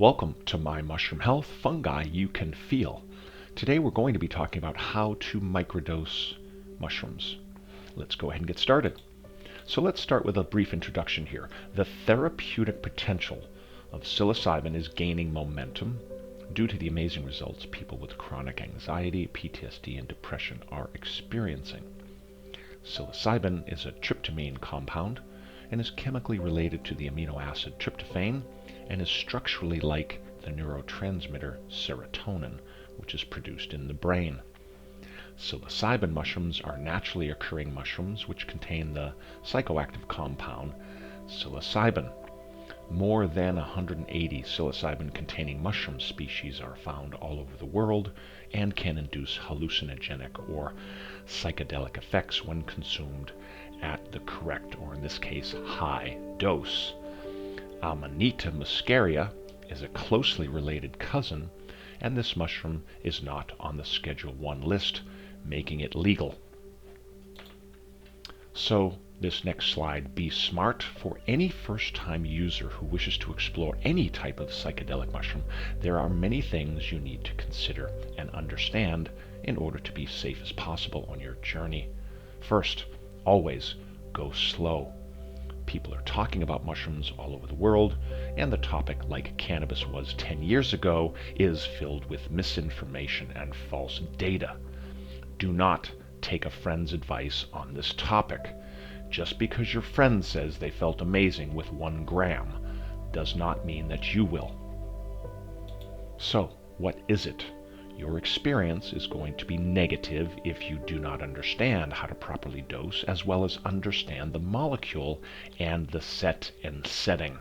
Welcome to My Mushroom Health, Fungi You Can Feel. Today we're going to be talking about how to microdose mushrooms. Let's go ahead and get started. So let's start with a brief introduction here. The therapeutic potential of psilocybin is gaining momentum due to the amazing results people with chronic anxiety, PTSD, and depression are experiencing. Psilocybin is a tryptamine compound and is chemically related to the amino acid tryptophan and is structurally like the neurotransmitter serotonin, which is produced in the brain. Psilocybin mushrooms are naturally occurring mushrooms which contain the psychoactive compound psilocybin. More than 180 psilocybin-containing mushroom species are found all over the world and can induce hallucinogenic or psychedelic effects when consumed at the correct, or in this case, high dose. Amanita muscaria is a closely related cousin, and this mushroom is not on the Schedule 1 list, making it legal. So, this next slide, be smart. For any first-time user who wishes to explore any type of psychedelic mushroom, there are many things you need to consider and understand in order to be safe as possible on your journey. First, always go slow. People are talking about mushrooms all over the world, and the topic, like cannabis was 10 years ago, is filled with misinformation and false data. Do not take a friend's advice on this topic. Just because your friend says they felt amazing with 1 gram does not mean that you will. So, what is it? Your experience is going to be negative if you do not understand how to properly dose, as well as understand the molecule and the set and setting.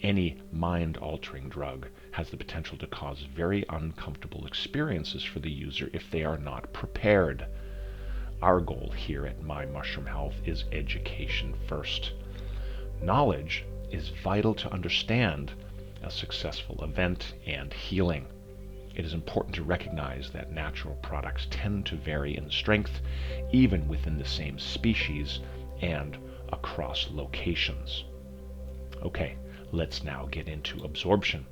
Any mind-altering drug has the potential to cause very uncomfortable experiences for the user if they are not prepared. Our goal here at My Mushroom Health is education first. Knowledge is vital to understand a successful event and healing. It is important to recognize that natural products tend to vary in strength, even within the same species and across locations. Okay, let's now get into absorption.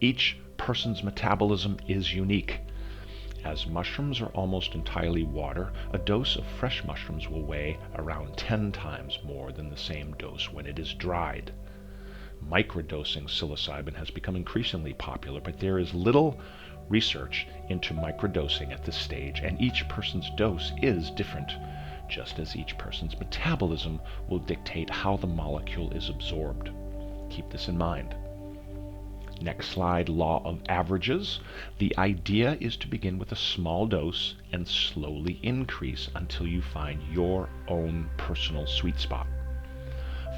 Each person's metabolism is unique. As mushrooms are almost entirely water, a dose of fresh mushrooms will weigh around 10 times more than the same dose when it is dried. Microdosing psilocybin has become increasingly popular, but there is little research into microdosing at this stage, and each person's dose is different, just as each person's metabolism will dictate how the molecule is absorbed. Keep this in mind. Next slide, law of averages. The idea is to begin with a small dose and slowly increase until you find your own personal sweet spot.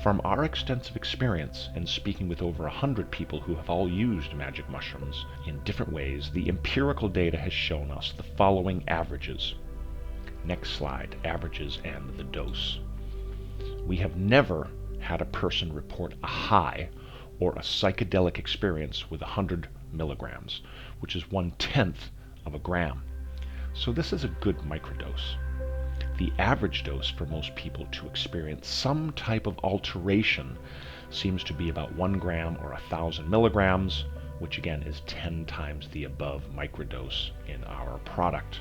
From our extensive experience in speaking with over 100 people who have all used magic mushrooms in different ways, the empirical data has shown us the following averages. Next slide, averages and the dose. We have never had a person report a high or a psychedelic experience with 100 milligrams, which is 1/10 of a gram. So this is a good microdose. The average dose for most people to experience some type of alteration seems to be about 1 gram or 1,000 milligrams, which again is 10 times the above microdose in our product.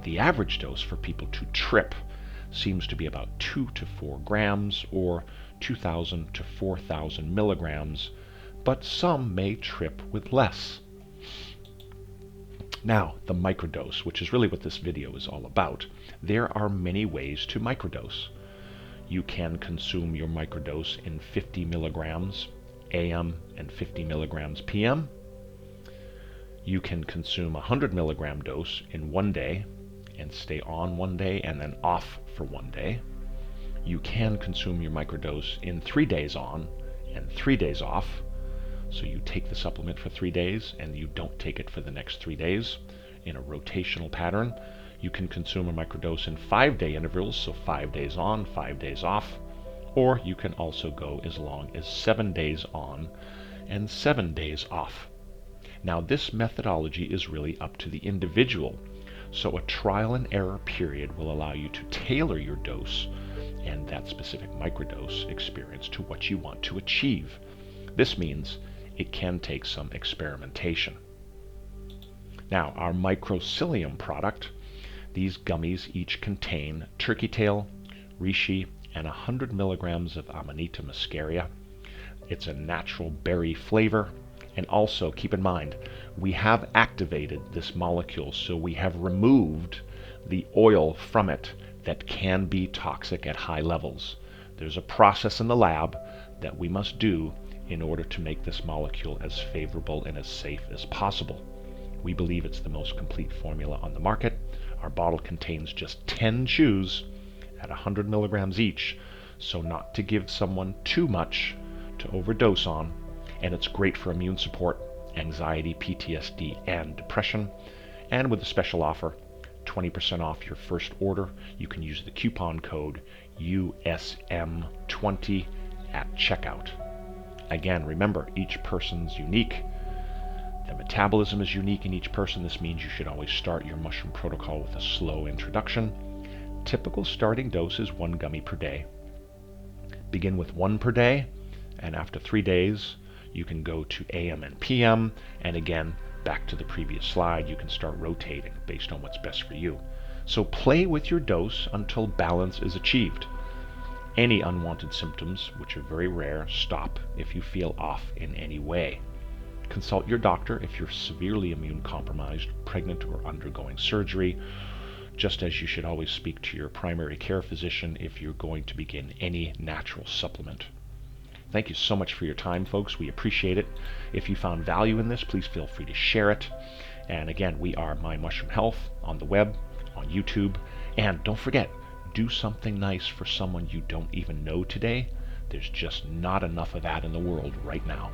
The average dose for people to trip seems to be about 2 to 4 grams or 2,000 to 4,000 milligrams, but some may trip with less. Now, the microdose, which is really what this video is all about. There are many ways to microdose. You can consume your microdose in 50 milligrams AM and 50 milligrams PM. You can consume a 100 milligram dose in 1 day and stay on 1 day and then off for 1 day. You can consume your microdose in 3 days on and 3 days off. So you take the supplement for 3 days and you don't take it for the next 3 days in a rotational pattern. You can consume a microdose in 5-day intervals, so 5 days on, 5 days off. Or you can also go as long as 7 days on and 7 days off. Now this methodology is really up to the individual. So a trial and error period will allow you to tailor your dose and that specific microdose experience to what you want to achieve. This means it can take some experimentation. Now, our microcilium product, these gummies each contain turkey tail, reishi, and 100 milligrams of Amanita muscaria. It's a natural berry flavor, and also keep in mind, we have activated this molecule, so we have removed the oil from it that can be toxic at high levels. There's a process in the lab that we must do in order to make this molecule as favorable and as safe as possible. We believe it's the most complete formula on the market. Our bottle contains just 10 chews at 100 milligrams each, so not to give someone too much to overdose on, and it's great for immune support, anxiety, PTSD, and depression. And with a special offer, 20% off your first order. You can use the coupon code USM20 at checkout. Again, remember, each person's unique. The metabolism is unique in each person. This means you should always start your mushroom protocol with a slow introduction. Typical starting dose is 1 gummy per day. Begin with 1 per day, and after 3 days, you can go to AM and PM, and again, back to the previous slide, you can start rotating based on what's best for you. So play with your dose until balance is achieved. Any unwanted symptoms, which are very rare, stop if you feel off in any way. Consult your doctor if you're severely immune compromised, pregnant, or undergoing surgery, just as you should always speak to your primary care physician if you're going to begin any natural supplement. Thank you so much for your time, folks. We appreciate it. If you found value in this, please feel free to share it. And again, we are My Mushroom Health on the web, on YouTube. And don't forget, do something nice for someone you don't even know today. There's just not enough of that in the world right now.